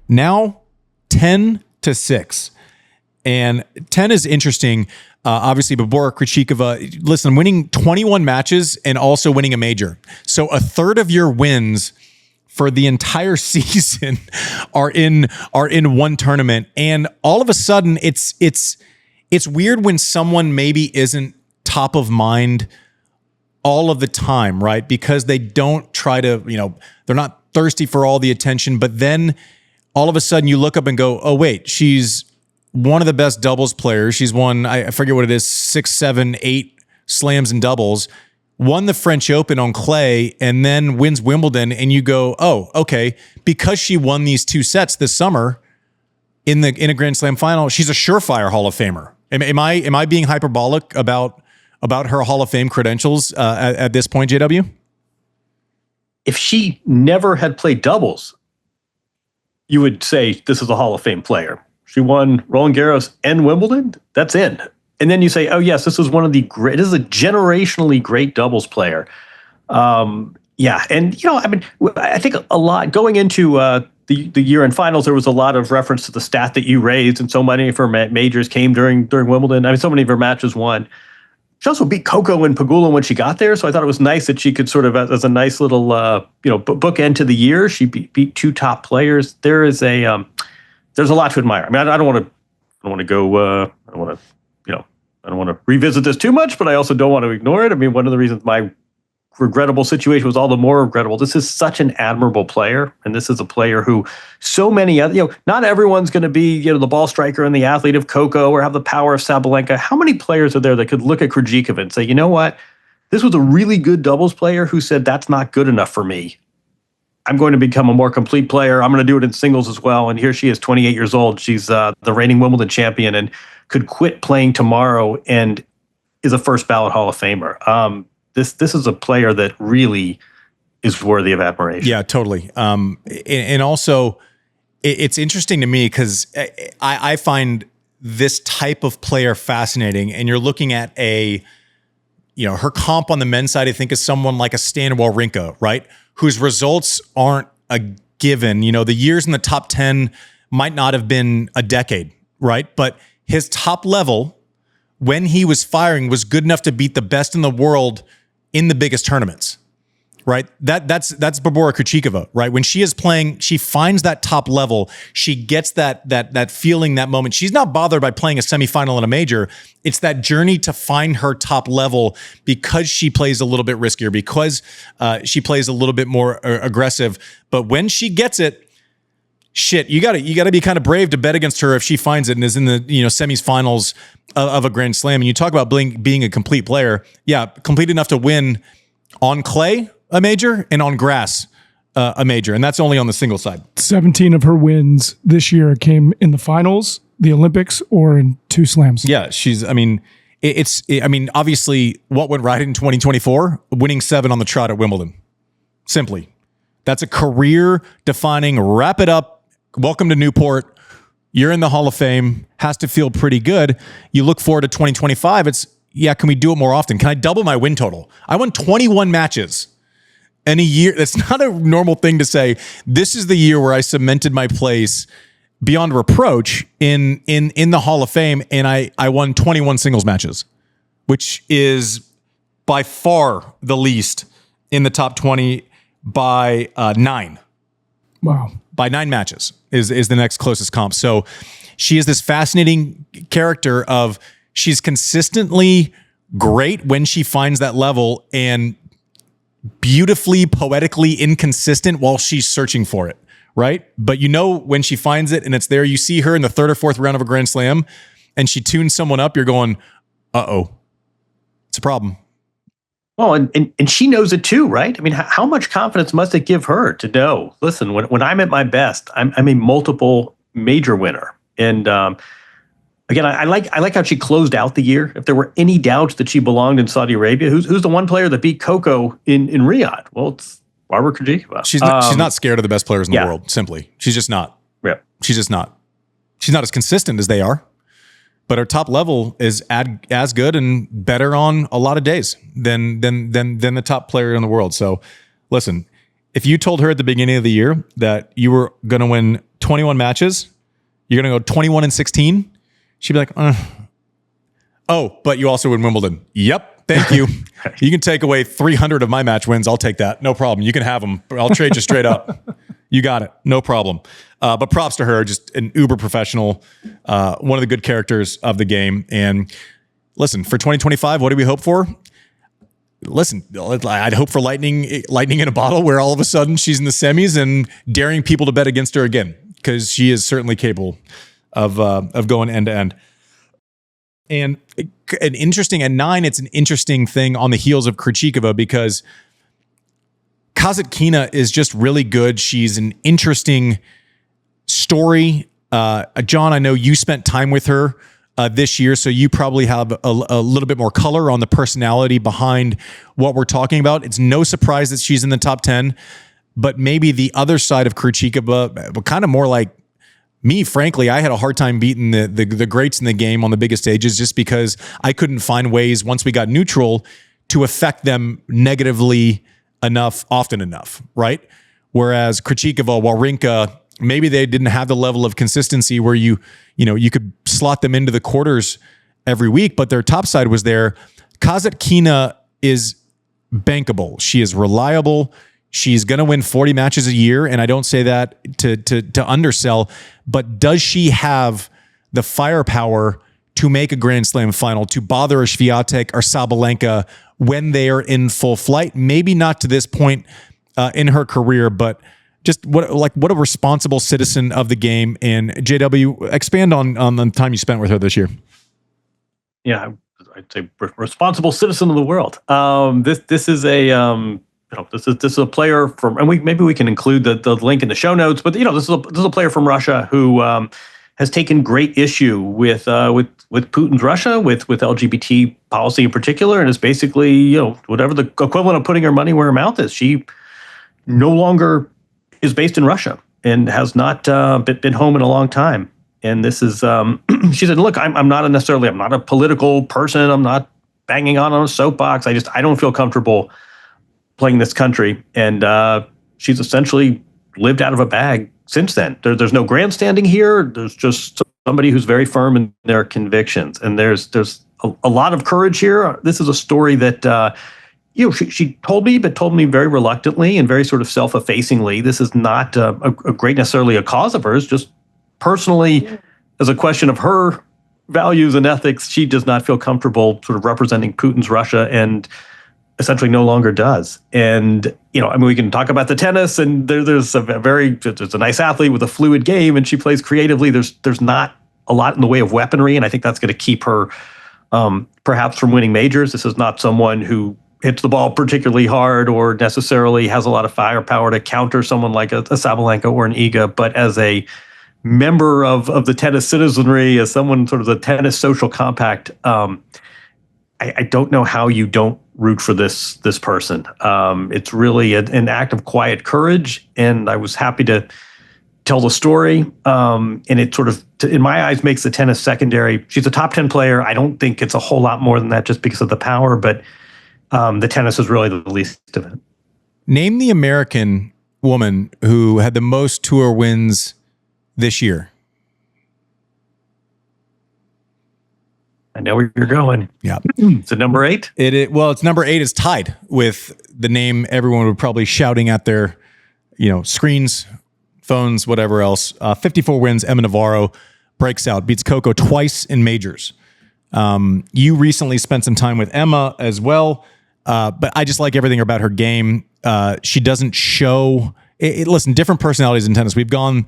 Now 10-6. And 10 is interesting. Obviously, Barbora Krejcikova, listen, winning 21 matches and also winning a major. So a third of your wins for the entire season are in one tournament. And all of a sudden, it's weird when someone maybe isn't top of mind all of the time, right? Because they don't try to, they're not thirsty for all the attention. But then all of a sudden you look up and go, oh, wait, she's one of the best doubles players. She's won, I forget what it is, 6, 7, 8 slams and doubles, won the French Open on clay, and then wins Wimbledon. And you go, oh, okay, because she won these 2 sets this summer in a Grand Slam final, she's a surefire Hall of Famer. Am I being hyperbolic about her Hall of Fame credentials at this point, JW? If she never had played doubles, you would say this is a Hall of Fame player. She won Roland Garros and Wimbledon. That's in. And then you say, oh, yes, this is one of the great, this is a generationally great doubles player. Yeah. And, I think a lot going into the year-end finals, there was a lot of reference to the stat that you raised, and so many of her majors came during Wimbledon. I mean, so many of her matches won. She also beat Coco and Pegula when she got there, so I thought it was nice that she could sort of, as a nice little, bookend to the year, she beat 2 top players. There's a lot to admire. I mean, I don't want to revisit this too much, but I also don't want to ignore it. I mean, one of the reasons my regrettable situation was all the more regrettable. This is such an admirable player, and this is a player who so many other, not everyone's going to be, the ball striker and the athlete of Coco or have the power of Sabalenka. How many players are there that could look at Krejcikova and say, you know what, this was a really good doubles player who said that's not good enough for me. I'm going to become a more complete player. I'm going to do it in singles as well. And here she is, 28 years old. She's the reigning Wimbledon champion and could quit playing tomorrow and is a first ballot Hall of Famer. This is a player that really is worthy of admiration. Yeah, totally. And also, it's interesting to me because I find this type of player fascinating. And you're looking at her comp on the men's side, I think, is someone like a Stan Wawrinka, right? Whose results aren't a given. The years in the top 10 might not have been a decade, right? But his top level, when he was firing, was good enough to beat the best in the world in the biggest tournaments, right? That's Barbora Krejcikova, right? When she is playing, she finds that top level. She gets that feeling, that moment. She's not bothered by playing a semifinal in a major. It's that journey to find her top level because she plays a little bit riskier, because she plays a little bit more aggressive. But when she gets it, shit, you gotta be kind of brave to bet against her if she finds it and is in the semis finals of a Grand Slam. And you talk about being a complete player. Yeah, complete enough to win on clay a major and on grass a major, and that's only on the single side. 17 of her wins this year came in the finals, the Olympics, or in 2 slams. Yeah, obviously what went right in 2024, winning 7 on the trot at Wimbledon. Simply. That's a career-defining, wrap it up, welcome to Newport, you're in the Hall of Fame, has to feel pretty good. You look forward to 2025, can we do it more often? Can I double my win total? I won 21 matches in a year. That's not a normal thing to say. This is the year where I cemented my place beyond reproach in the Hall of Fame, and I won 21 singles matches, which is by far the least in the top 20 by 9. Wow. By 9 matches is the next closest comp. So she is this fascinating character of she's consistently great when she finds that level and beautifully, poetically inconsistent while she's searching for it, right? But when she finds it and it's there, you see her in the 3rd or 4th round of a Grand Slam and she tunes someone up, you're going, uh-oh, it's a problem. Well, and she knows it too, right? I mean, how much confidence must it give her to know, listen, when I'm at my best, I'm a multiple major winner. And again, I like how she closed out the year. If there were any doubts that she belonged in Saudi Arabia, who's the one player that beat Coco in Riyadh? Well, it's Barbora Krejcikova. She's not scared of the best players in the world, simply. She's just not. Yeah. She's just not. She's not as consistent as they are. But her top level is as good and better on a lot of days than the top player in the world. So listen, if you told her at the beginning of the year that you were going to win 21 matches. You're going to go 21-16. She'd be like, oh, but you also win Wimbledon. Yep. Thank you. You can take away 300 of my match wins. I'll take that. No problem. You can have them. I'll trade you straight up. You got it. No problem. But props to her. Just an uber professional. One of the good characters of the game. And listen, for 2025, what do we hope for? Listen, I'd hope for lightning in a bottle where all of a sudden she's in the semis and daring people to bet against her again, because she is certainly capable of going end to end. And an interesting, at 9, it's an interesting thing on the heels of Krejcikova, because Kasatkina is just really good. She's an interesting story. John, I know you spent time with her this year, so you probably have a little bit more color on the personality behind what we're talking about. It's no surprise that she's in the top 10, but maybe the other side of Krejcikova, kind of more like me, frankly, I had a hard time beating the greats in the game on the biggest stages, just because I couldn't find ways, once we got neutral, to affect them negatively often enough, right? Whereas Krejcikova, Wawrinka, maybe they didn't have the level of consistency where you could slot them into the quarters every week, but their top side was there. Kasatkina is bankable. She is reliable. She's going to win 40 matches a year, and I don't say that to undersell, but does she have the firepower to make a Grand Slam final, to bother a Swiatek or Sabalenka when they are in full flight? Maybe not to this point in her career, but just what a responsible citizen of the game. And JW, expand on the time you spent with her this year. Yeah, I'd say responsible citizen of the world. This is a this is a player from, and maybe we can include the link in the show notes. But this is a player from Russia who has taken great issue with Putin's Russia, with LGBT policy in particular, and is basically whatever the equivalent of putting her money where her mouth is. She no longer is based in Russia and has not been home in a long time. And this is she said, look, I'm not a political person. I'm not banging on a soapbox. I don't feel comfortable playing this country. And she's essentially lived out of a bag since then. There's no grandstanding here. There's just somebody who's very firm in their convictions. And there's a lot of courage here. This is a story that she told me, but told me very reluctantly and very sort of self-effacingly. This is not a great necessarily a cause of hers, just personally as a question of her values and ethics. She does not feel comfortable sort of representing Putin's Russia, and essentially no longer does. And, we can talk about the tennis, and there's a nice athlete with a fluid game, and she plays creatively. There's not a lot in the way of weaponry, and I think that's going to keep her perhaps from winning majors. This is not someone who hits the ball particularly hard or necessarily has a lot of firepower to counter someone like a Sabalenka or an Iga, but as a member of the tennis citizenry, as someone sort of the tennis social compact, I don't know how you don't root for this person. It's really an act of quiet courage, and I was happy to tell the story. And it sort of, in my eyes, makes the tennis secondary. She's a top 10 player. I don't think it's a whole lot more than that just because of the power, but the tennis is really the least of it. Name the American woman who had the most tour wins this year. I know where you're going. Yeah. Is it number 8? It's number 8 is tied with the name everyone would probably shouting at their, screens, phones, whatever else. 54 wins. Emma Navarro breaks out, beats Coco twice in majors. You recently spent some time with Emma as well. But I just like everything about her game. She doesn't show listen, different personalities in tennis. We've gone,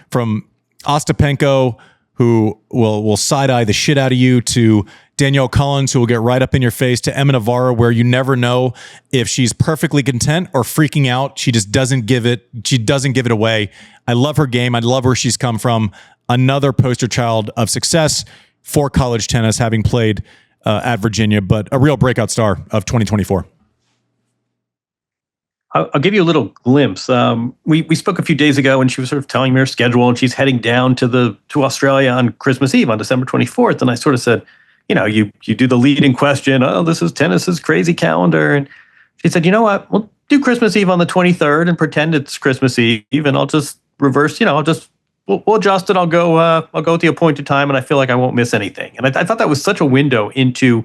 from Ostapenko, who will side-eye the shit out of you, to Danielle Collins, who will get right up in your face, to Emma Navarro, where you never know if she's perfectly content or freaking out. She just doesn't give it away. I love her game. I love where she's come from. Another poster child of success for college tennis, having played at Virginia, but a real breakout star of 2024. I'll give you a little glimpse. We spoke a few days ago, and she was sort of telling me her schedule, and she's heading down to Australia on Christmas Eve on December 24th. And I sort of said, you do the leading question. Oh, this is tennis's crazy calendar. And she said, you know what? We'll do Christmas Eve on the 23rd and pretend it's Christmas Eve, and I'll just reverse, we'll adjust it. I'll go at the appointed time, and I feel like I won't miss anything. And I thought that was such a window into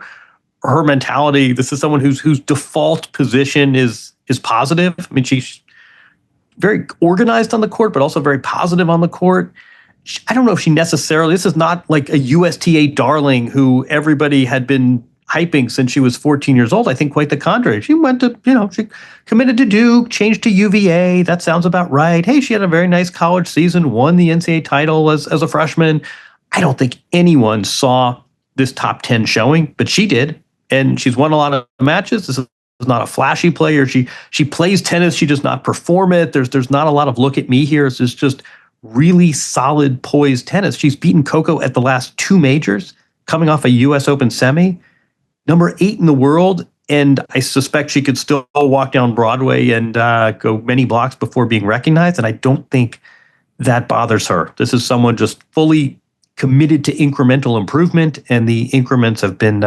her mentality. This is someone whose default position is positive. I mean, she's very organized on the court, but also very positive on the court. I don't know if she necessarily, this is not like a USTA darling who everybody had been hyping since she was 14 years old. I think quite the contrary. She went to, she committed to Duke, changed to UVA. That sounds about right. Hey, she had a very nice college season, won the NCAA title as a freshman. I don't think anyone saw this top 10 showing, but she did. And she's won a lot of matches. This is not a flashy player. She plays tennis. She does not perform it. There's not a lot of look at me here. It's just really solid, poised tennis. She's beaten Coco at the last 2 majors, coming off a U.S. Open semi, number 8 in the world, and I suspect she could still walk down Broadway and go many blocks before being recognized, and I don't think that bothers her. This is someone just fully committed to incremental improvement, and the increments have been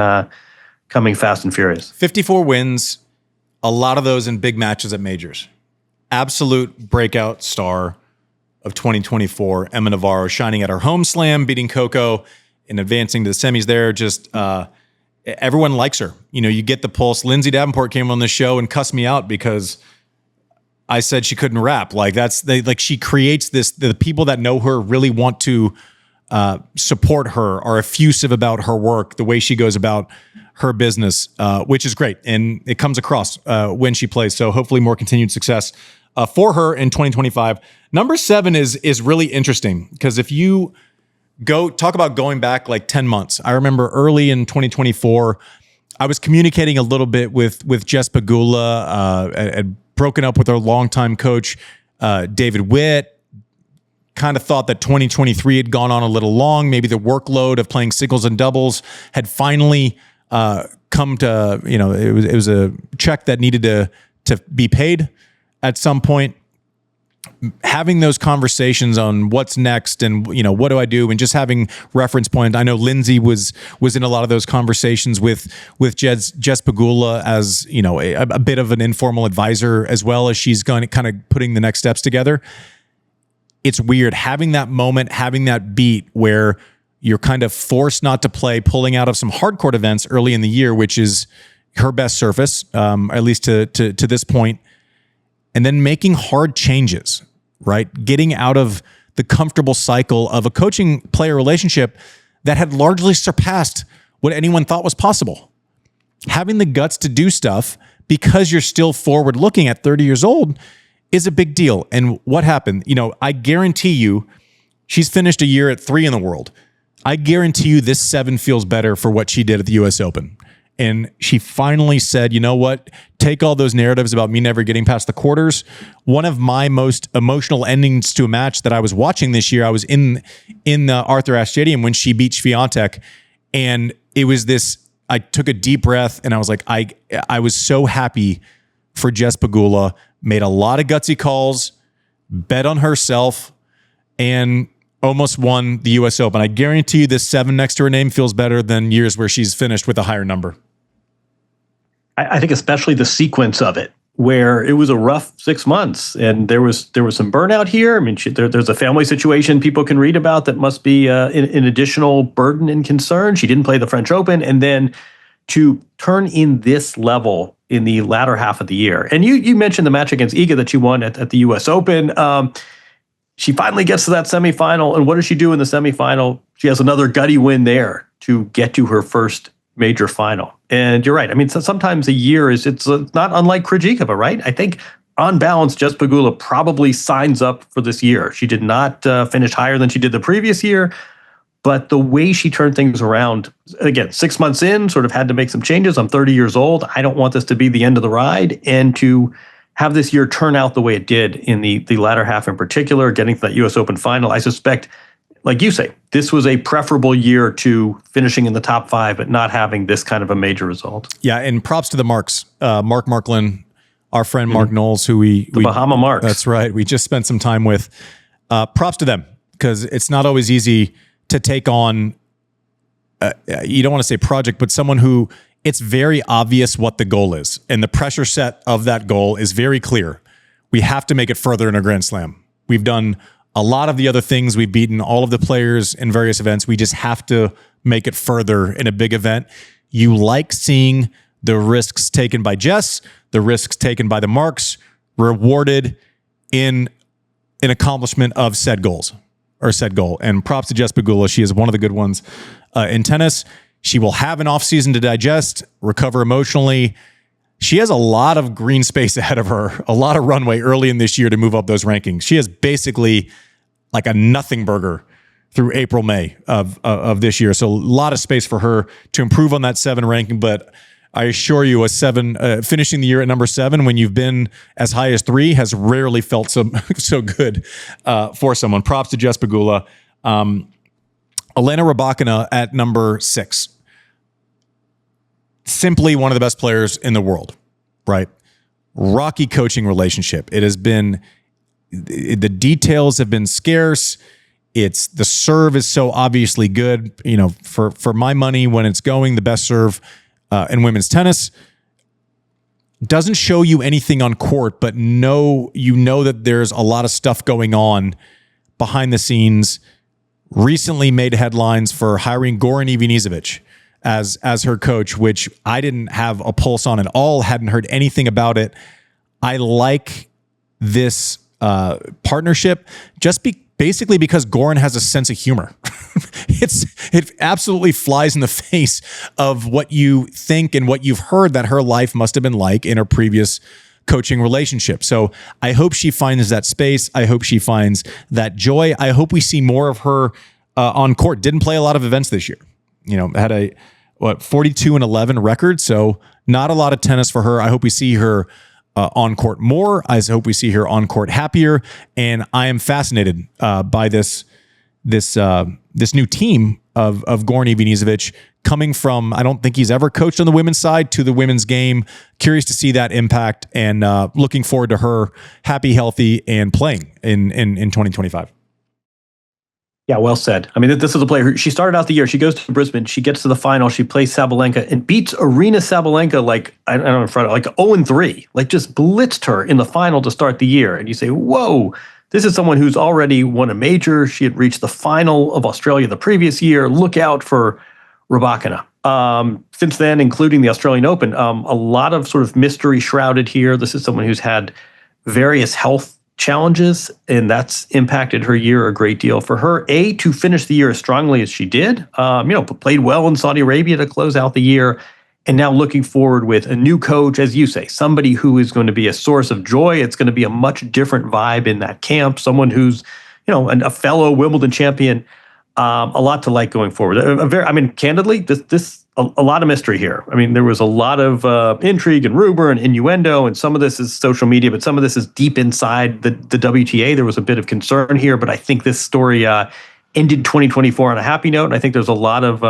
coming fast and furious. 54 wins, a lot of those in big matches at majors. Absolute breakout star of 2024, Emma Navarro, shining at her home slam, beating Coco and advancing to the semis there. Just everyone likes her. You get the pulse. Lindsay Davenport came on the show and cussed me out because I said she couldn't rap. She creates this. The people that know her really want to support her, are effusive about her work, the way she goes about her business, which is great. And it comes across when she plays. So hopefully more continued success for her in 2025. Number 7 is really interesting because if you talk about going back like 10 months, I remember early in 2024, I was communicating a little bit with Jess Pegula, had broken up with our longtime coach, David Witt. Kind of thought that 2023 had gone on a little long. Maybe the workload of playing singles and doubles had finally come to, it was a check that needed to be paid at some point. Having those conversations on what's next and, what do I do? And just having reference points. I know Lindsay was in a lot of those conversations with Jess Pegula as, a bit of an informal advisor, as well as she's kind of putting the next steps together. It's weird having that moment, having that beat where you're kind of forced not to play, pulling out of some hard court events early in the year, which is her best surface, at least to this point, and then making hard changes, right? Getting out of the comfortable cycle of a coaching-player relationship that had largely surpassed what anyone thought was possible. Having the guts to do stuff because you're still forward-looking at 30 years old is a big deal. And what happened? I guarantee you, she's finished a year at 3 in the world. I guarantee you this 7 feels better for what she did at the U.S. Open. And she finally said, you know what? Take all those narratives about me never getting past the quarters. One of my most emotional endings to a match that I was watching this year, I was in the Arthur Ashe Stadium when she beat Swiatek. And it was this, I took a deep breath and I was like, I was so happy for Jess Pegula, made a lot of gutsy calls, bet on herself, and almost won the U.S. Open. I guarantee you this 7 next to her name feels better than years where she's finished with a higher number. I think especially the sequence of it, where it was a rough 6 months, and there was some burnout here. I mean, there's a family situation people can read about that must be an additional burden and concern. She didn't play the French Open, and then to turn in this level in the latter half of the year. And you mentioned the match against Iga that she won at the U.S. Open. She finally gets to that semifinal, and what does she do in the semifinal? She has another gutty win there to get to her first major final. And you're right. I mean, sometimes a year it's not unlike Krejcikova, right? I think on balance, Jess Pegula probably signs up for this year. She did not finish higher than she did the previous year, but the way she turned things around, again, 6 months in, sort of had to make some changes. I'm 30 years old. I don't want this to be the end of the ride. And to have this year turn out the way it did in the latter half in particular, getting to that U.S. Open final, I suspect, like you say, this was a preferable year to finishing in the top 5, but not having this kind of a major result. Yeah, and props to the Marks. Mark Marklin, our friend Mark Knowles, who we Bahama Marks. That's right. We just spent some time with. Props to them, because it's not always easy to take on, you don't want to say project, but someone who it's very obvious what the goal is. And the pressure set of that goal is very clear. We have to make it further in a Grand Slam. We've done a lot of the other things. We've beaten all of the players in various events. We just have to make it further in a big event. You like seeing the risks taken by Jess, the risks taken by the marks, rewarded in an accomplishment of said goals or said goal. And props to Jess Pegula. She is one of the good ones in tennis. She will have an offseason to digest, recover emotionally. She has a lot of green space ahead of her, a lot of runway early in this year to move up those rankings. She is basically like a nothing burger through April, May of this year. So a lot of space for her to improve on that 7 ranking. But I assure you, a 7 finishing the year at number 7 when you've been as high as 3 has rarely felt so good for someone. Props to Jess Pegula. Elena Rybakina at number 6. Simply one of the best players in the world, right? Rocky coaching relationship. It has been, the details have been scarce. It's the serve is so obviously good. You know, for my money, when it's going, the best serve in women's tennis. Doesn't show you anything on court, but you know that there's a lot of stuff going on behind the scenes. Recently made headlines for hiring Goran Ivanisevic as her coach, which I didn't have a pulse on at all, hadn't heard anything about it. I like this partnership basically because Goran has a sense of humor. It absolutely flies in the face of what you think and what you've heard that her life must have been like in her previous coaching relationship. So I hope she finds that space. I hope she finds that joy. I hope we see more of her on court. Didn't play a lot of events this year. You know, had a 42-11 record. So not a lot of tennis for her. I hope we see her on court more. I hope we see her on court happier. And I am fascinated by this new team of Goran Ivanisevic coming from, I don't think he's ever coached on the women's side, to the women's game. Curious to see that impact, and looking forward to her happy, healthy, and playing in 2025. Yeah, well said. I mean, this is a player who, she started out the year, she goes to Brisbane, she gets to the final, she plays Sabalenka and beats Arena Sabalenka like, I don't know, in front of like 0-3, like just blitzed her in the final to start the year. And you say, whoa, this is someone who's already won a major. She had reached the final of Australia the previous year. Look out for Rybakina. Since then, including the Australian Open, a lot of sort of mystery shrouded here. This is someone who's had various health challenges, and that's impacted her year a great deal. For her, to finish the year as strongly as she did, played well in Saudi Arabia to close out the year, and now looking forward with a new coach, as you say, somebody who is going to be a source of joy. It's going to be a much different vibe in that camp, someone who's, a fellow Wimbledon champion. A lot to like going forward. Candidly, a lot of mystery here. I mean, there was a lot of intrigue and rumor and innuendo, and some of this is social media, but some of this is deep inside the WTA. There was a bit of concern here, but I think this story ended 2024 on a happy note, and I think there's a lot of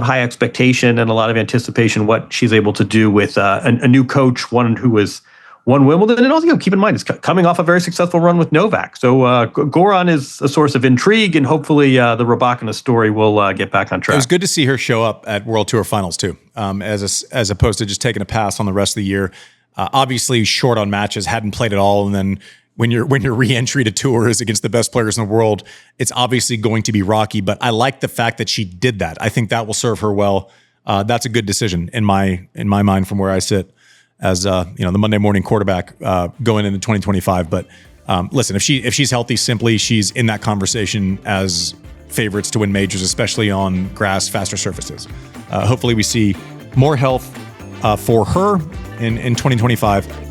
high expectation and a lot of anticipation what she's able to do with a new coach, one who has won Wimbledon. And also, keep in mind, it's coming off a very successful run with Novak. So Goran is a source of intrigue, and hopefully the Rybakina story will get back on track. It was good to see her show up at World Tour Finals too, as opposed to just taking a pass on the rest of the year. Obviously short on matches, hadn't played at all, and then when your re-entry to tour is against the best players in the world, it's obviously going to be rocky. But I like the fact that she did that. I think that will serve her well. That's a good decision in my mind from where I sit as the Monday morning quarterback going into 2025. But listen, if she's healthy, simply she's in that conversation as favorites to win majors, especially on grass, faster surfaces. Hopefully we see more health for her in 2025.